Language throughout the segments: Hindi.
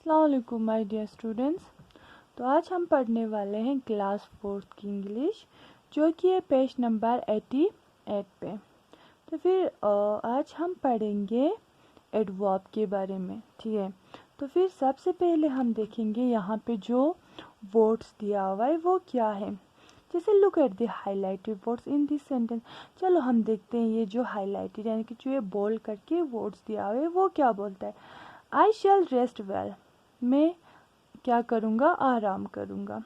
अस्सलाम वालेकुम माय डियर स्टूडेंट्स। तो आज हम पढ़ने वाले हैं क्लास 4th की इंग्लिश, जो कि है पेज नंबर 88 पे। तो फिर आज हम पढ़ेंगे एडवर्ब के बारे में, ठीक है। तो फिर सबसे पहले हम देखेंगे यहाँ पे जो वर्ड्स दिया हुआ है वो क्या है। जैसे look at the highlighted words in this sentence. चलो हम देखते हैं ये जो हाईलाइटेड यानी कि जो ये बोल्ड करके वर्ड्स दिया हुआ है वो क्या बोलता है। आई शैल रेस्ट वेल, मैं क्या करूँगा, आराम करूँगा।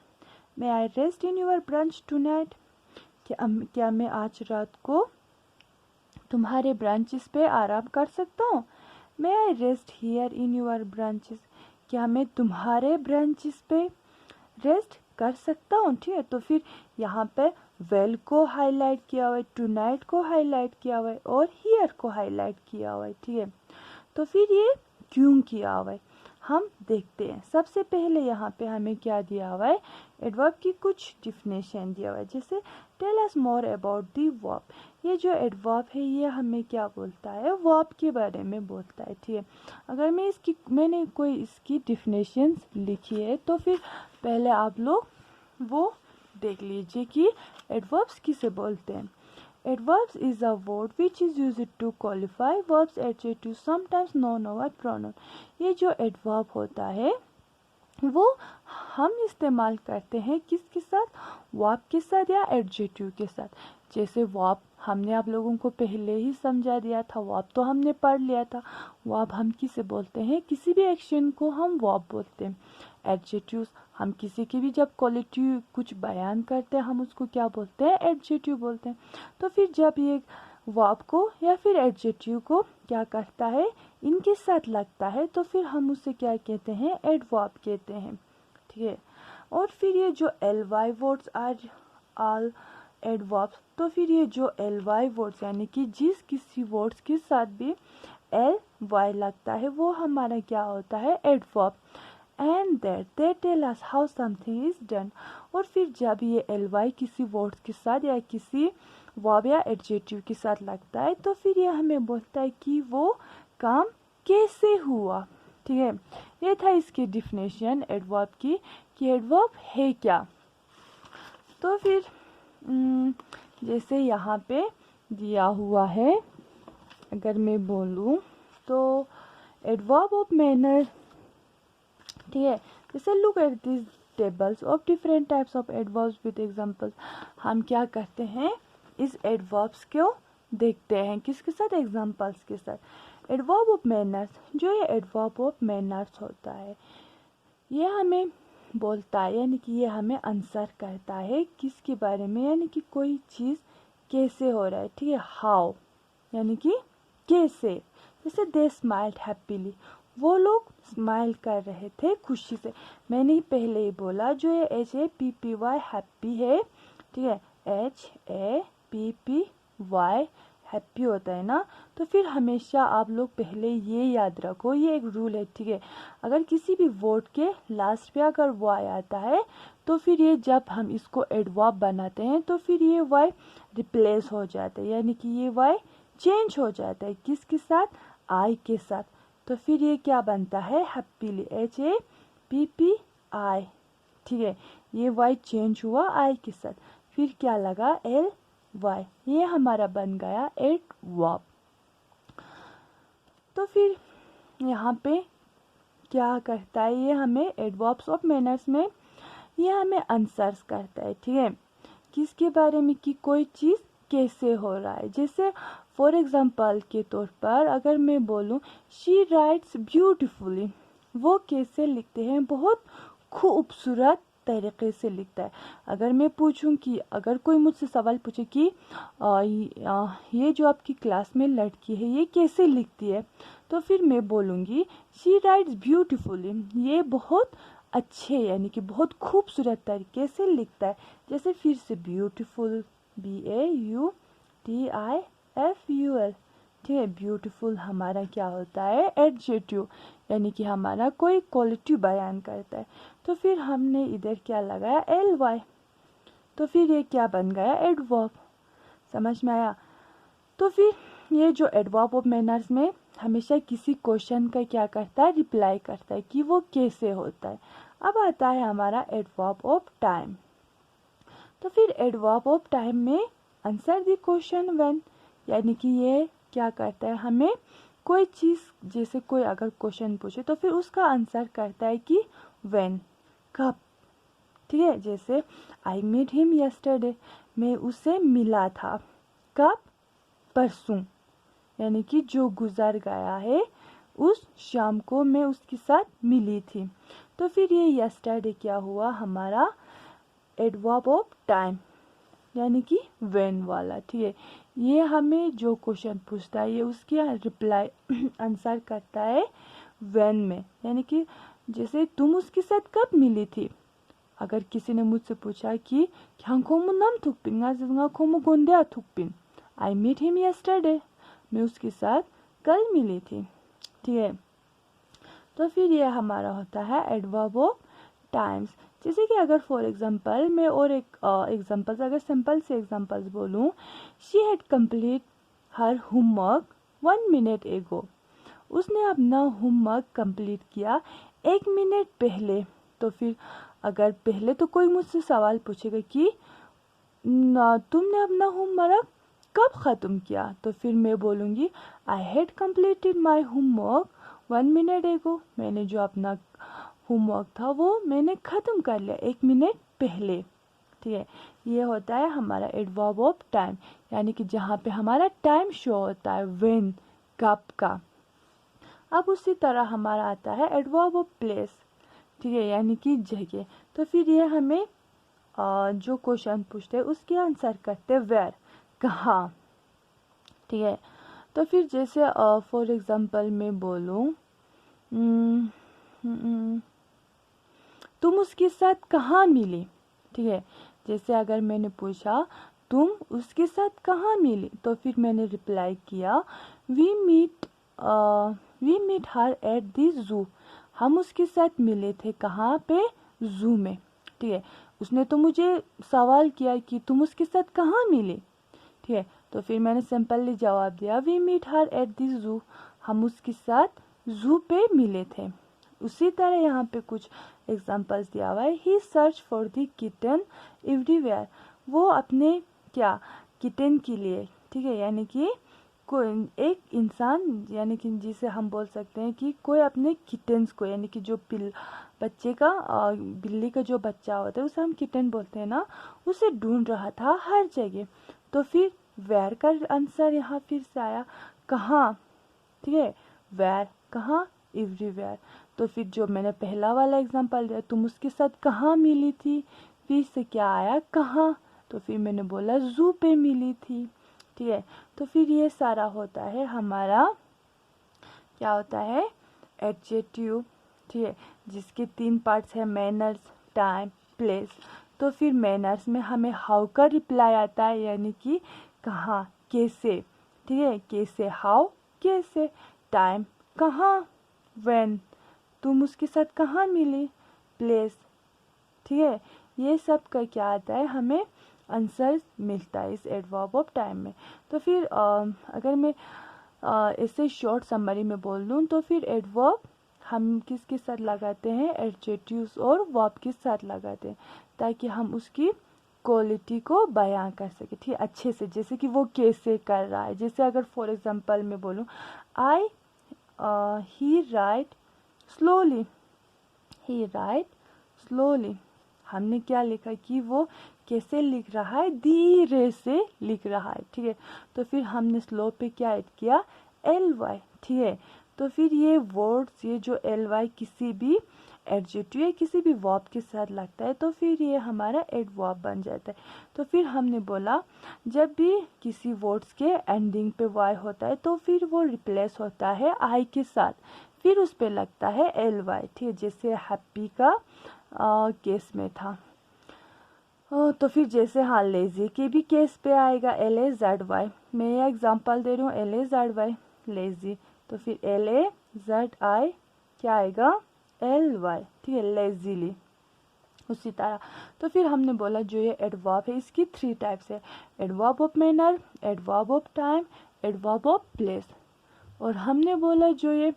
May I rest in your branch tonight, क्या मैं आज रात को तुम्हारे ब्रांचेस पे आराम कर सकता हूँ। May I rest here in your branches, क्या मैं तुम्हारे ब्रांचेस पे रेस्ट कर सकता हूँ, ठीक है। तो फिर यहाँ पे वेल को हाईलाइट किया हुआ है, टू नाइट को हाईलाइट किया हुआ है और हियर को हाईलाइट किया हुआ है, ठीक है। तो फिर ये क्यों किया हुआ है हम देखते हैं। सबसे पहले यहाँ पे हमें क्या दिया हुआ है, एडवर्ब की कुछ डिफिनेशन दिया हुआ है। जैसे tell us more about the verb, ये जो एडवर्ब है ये हमें क्या बोलता है, वर्ब के बारे में बोलता है, ठीक है। अगर मैंने कोई इसकी डिफिनेशन लिखी है तो फिर पहले आप लोग वो देख लीजिए कि एडवर्ब्स किसे बोलते हैं। Adverbs is a word which is used to qualify verbs, adjectives, sometimes noun or pronoun। ये जो adverb होता है वो हम इस्तेमाल करते हैं किसके साथ, वर्ब के साथ या एडजेक्टिव के साथ। जैसे वर्ब हमने आप लोगों को पहले ही समझा दिया था, वर्ब तो हमने पढ़ लिया था। वर्ब हम किसे बोलते हैं, किसी भी एक्शन को हम वर्ब बोलते हैं। एडजेक्टिव्स हम किसी की भी जब क्वालिटी कुछ बयान करते हैं हम उसको क्या बोलते हैं, एडजेक्टिव बोलते हैं। तो फिर जब ये वर्ब को या फिर एडजेक्टिव को क्या करता है, इनके साथ लगता है, तो फिर हम उसे क्या कहते हैं, एडवर्ब कहते हैं, ठीक है। और फिर ये जो L Y words are all adverbs, तो फिर ये जो एल वाई वर्ड्स यानी कि जिस किसी वर्ड्स के साथ भी एल वाई लगता है वो हमारा क्या होता है, adverb. And that they tell us how something is done. और फिर जब ये एल वाई किसी वर्ड्स के साथ या किसी वर्ब या एडजेक्टिव के साथ लगता है तो फिर ये हमें बोलता है कि वो काम कैसे हुआ, ठीक है। ये था इसकी डिफिनेशन एडवर्ब की कि एडवर्ब है क्या। तो फिर जैसे यहाँ पे दिया हुआ है, अगर मैं बोलूँ तो एडवर्ब ऑफ मैनर, ठीक है। जैसे look at this tables of different types of adverbs with examples. हम क्या करते हैं, इस एडवर्ब्स को देखते हैं किसके साथ, एग्जांपल्स के साथ। एडवर्ब ऑफ मैनर्स, जो ये एडवर्ब ऑफ मैनर्स होता है ये हमें बोलता है यानी कि ये हमें आंसर करता है किसके बारे में, यानी कि कोई चीज़ कैसे हो रहा है, ठीक है। हाउ यानी कि कैसे। जैसे दे स्माइल्ड हैप्पीली, वो लोग स्माइल कर रहे थे खुशी से। मैंने पहले ही बोला जो ये HAPPY हैप्पी है, ठीक है, HAPPY हैप्पी होता है ना। तो फिर हमेशा आप लोग पहले ये याद रखो, ये एक रूल है, ठीक है। अगर किसी भी वर्ड के लास्ट पे अगर वाई आता है तो फिर ये जब हम इसको एडवर्ब बनाते हैं तो फिर ये वाई रिप्लेस हो जाता है, यानी कि ये वाई चेंज हो जाता है किसके साथ, आई के साथ। तो फिर ये क्या बनता है, हैप्पीली, HAPPY, ठीक है। ये वाई चेंज हुआ आई के साथ, फिर क्या लगा, LY, ये हमारा बन गया एडवर्ब। तो फिर यहाँ पे क्या करता है, ये हमें एडवर्ब्स ऑफ मैनर्स में ये हमें आंसर्स करता है, ठीक है, किसके बारे में, कि कोई चीज़ कैसे हो रहा है। जैसे फॉर एग्जांपल के तौर पर अगर मैं बोलूँ शी राइट्स ब्यूटीफुली, वो कैसे लिखते हैं, बहुत खूबसूरत तरीके से लिखता है। अगर मैं पूछूं कि अगर कोई मुझसे सवाल पूछे कि ये जो आपकी क्लास में लड़की है ये कैसे लिखती है, तो फिर मैं बोलूँगी शी राइट्स ब्यूटीफुली, ये बहुत अच्छे यानी कि बहुत खूबसूरत तरीके से लिखता है। जैसे फिर से ब्यूटीफुल, BAUTIFUL, ठीक है। ब्यूटीफुल हमारा क्या होता है, एडजेक्टिव, यानी कि हमारा कोई क्वालिटी बयान करता है। तो फिर हमने इधर क्या लगाया, LY, तो फिर ये क्या बन गया, एडवर्ब। समझ में आया। तो फिर ये जो एडवर्ब ऑफ मैनर्स में हमेशा किसी क्वेश्चन का क्या करता है, रिप्लाई करता है कि वो कैसे होता है। अब आता है हमारा एडवर्ब ऑफ टाइम। तो फिर एडवर्ब ऑफ टाइम में आंसर द क्वेश्चन व्हेन, यानी कि ये क्या करता है, हमें कोई चीज़, जैसे कोई अगर क्वेश्चन पूछे तो फिर उसका आंसर करता है कि व्हेन, कब। ठीक है, जैसे आई मीट हिम यस्टरडे, मैं उससे मिला था। कब? परसों, यानी कि जो गुजर गया है उस शाम को मैं उसके साथ मिली थी। तो फिर ये यस्टरडे क्या हुआ, हमारा एडवर्ब ऑफ टाइम, यानी कि व्हेन वाला। ठीक है, ये हमें जो क्वेश्चन पूछता है ये उसकी रिप्लाई आंसर करता है व्हेन में, यानी कि जैसे तुम उसके साथ कब मिली थी। अगर किसी ने मुझसे पूछा कि ख्यांगखोमु नाम Thukpin Khyangkhomu Gondia Thukpin, I meet him yesterday, मैं उसके साथ कल मिली थी। ठीक है, तो फिर ये हमारा होता है एडवर्ब ऑफ टाइम्स। जैसे कि अगर फॉर एग्जांपल मैं और एक एग्जांपल्स, अगर सिंपल से एग्जांपल्स बोलूँ, she had complete her homework 1 minute एगो, उसने अपना होमवर्क कंप्लीट किया 1 मिनट पहले। तो फिर अगर पहले तो कोई मुझसे सवाल पूछेगा कि तुमने अपना होमवर्क कब ख़त्म किया, तो फिर मैं बोलूँगी I had completed my homework 1 minute एगो, मैंने जो अपना होमवर्क था वो मैंने ख़त्म कर लिया 1 मिनट पहले। ठीक है, ये होता है हमारा एडवर्ब ऑफ टाइम, यानी कि जहाँ पे हमारा टाइम शो होता है व्हेन, कब का। अब उसी तरह हमारा आता है एडवर्ब ऑफ प्लेस। ठीक है, यानी कि जगह। तो फिर ये हमें जो क्वेश्चन पूछते हैं उसके आंसर करते हैं वेयर, कहाँ। ठीक है, तो फिर जैसे फॉर एग्जांपल मैं बोलूँ तुम उसके साथ कहाँ मिली। ठीक है, जैसे अगर मैंने पूछा तुम उसके साथ कहाँ मिली, तो फिर मैंने रिप्लाई किया we meet her at the zoo, हम उसके साथ मिले थे कहाँ पे, जू में। ठीक है, उसने तो मुझे सवाल किया कि तुम उसके साथ कहाँ मिले। ठीक है, तो फिर मैंने सिंपली जवाब दिया we meet her at the zoo, हम उसके साथ जू पे मिले थे। उसी तरह यहाँ पे कुछ एग्जांपल्स दिया हुआ है, he search for the kitten everywhere, वो अपने क्या किटन के लिए। ठीक है, यानी कि कोई एक इंसान, यानी कि जिसे हम बोल सकते हैं कि कोई अपने किटन्स को, यानी कि जो बच्चे का बिल्ली का जो बच्चा होता है उसे हम किटन बोलते हैं ना, उसे ढूंढ रहा था हर जगह। तो फिर वेयर का आंसर यहाँ फिर से आया, कहाँ। ठीक है, वेयर कहाँ, एवरीवेयर। तो फिर जो मैंने पहला वाला एग्जांपल दिया तुम उसके साथ कहाँ मिली थी, फिर से क्या आया, कहाँ। तो फिर मैंने बोला जू पे मिली थी। ठीक है, तो फिर ये सारा होता है हमारा क्या होता है, एडजेक्टिव। ठीक है, जिसके 3 पार्ट्स है, मैनर्स, टाइम, प्लेस। तो फिर मैनर्स में हमें हाउ का रिप्लाई आता है, यानी कि कहाँ, कैसे। ठीक है, कैसे, हाउ, कैसे। टाइम, कहाँ, व्हेन, तुम उसके साथ कहाँ मिली, प्लेस। ठीक है, ये सब का क्या आता है, हमें आंसर मिलता है इस एडवर्ब ऑफ टाइम में। तो फिर अगर मैं ऐसे शॉर्ट समरी में बोल दूँ तो फिर एडवर्ब हम किसके साथ लगाते हैं, एडजेक्टिव्स और वर्ब के साथ लगाते हैं, ताकि हम उसकी क्वालिटी को बयां कर सके। ठीक है, अच्छे से, जैसे कि वो कैसे कर रहा है। जैसे अगर फॉर एग्जांपल मैं बोलूँ ही राइट स्लोली, ही राइट स्लोली, हमने क्या लिखा कि वो कैसे लिख रहा है, धीरे से लिख रहा है। ठीक है, तो फिर हमने स्लो पे क्या ऐड किया, ly। ठीक है, तो फिर ये वर्ड्स, ये जो ly किसी भी एडजेक्टिव या किसी भी वर्ब के साथ लगता है तो फिर ये हमारा एडवर्ब बन जाता है। तो फिर हमने बोला जब भी किसी वर्ड्स के एंडिंग पे y होता है तो फिर वो रिप्लेस होता है I के साथ, फिर उस पे लगता है ly। ठीक है, जैसे हैप्पी का केस में था। तो फिर जैसे हाँ लेजी के भी केस पे आएगा LAZY, मैं ये एग्जांपल दे रही हूँ LAZY, लेजी। तो फिर LAZI क्या आएगा, LY। ठीक है, लेजीली। उसी तरह। तो फिर हमने बोला जो ये एडवर्ब है इसकी 3 टाइप्स है, adverb of manner, adverb of time, adverb of place. और हमने बोला जो ये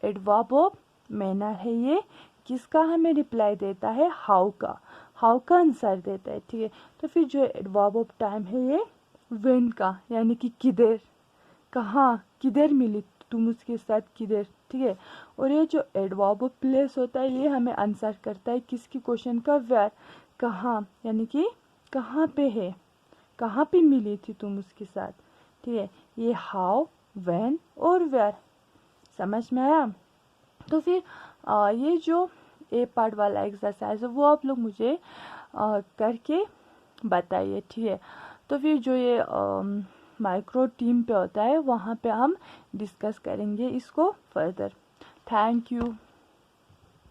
एडवर्ब ऑफ मैनर है ये किसका हमें रिप्लाई देता है, हाउ का आंसर देता है, ठीक है। तो फिर जो एडवर्ब ऑफ टाइम है ये व्हेन का, यानी कि किधर, कहाँ, किधर मिली तुम उसके साथ, किधर, ठीक है। और ये जो एडवर्ब ऑफ प्लेस होता है ये हमें आंसर करता है किसकी क्वेश्चन का, वेयर, कहाँ, यानी कि कहाँ पे है, कहाँ पे मिली थी तुम उसके साथ, ठीक है। ये हाउ, व्हेन और वेयर, समझ में आया। तो फिर ये जो ए पार्ट वाला एक्सरसाइज है वो आप लोग मुझे करके बताइए, ठीक है। तो फिर जो ये माइक्रो टीम पे होता है वहाँ पे हम डिस्कस करेंगे इसको फर्दर। Thank you.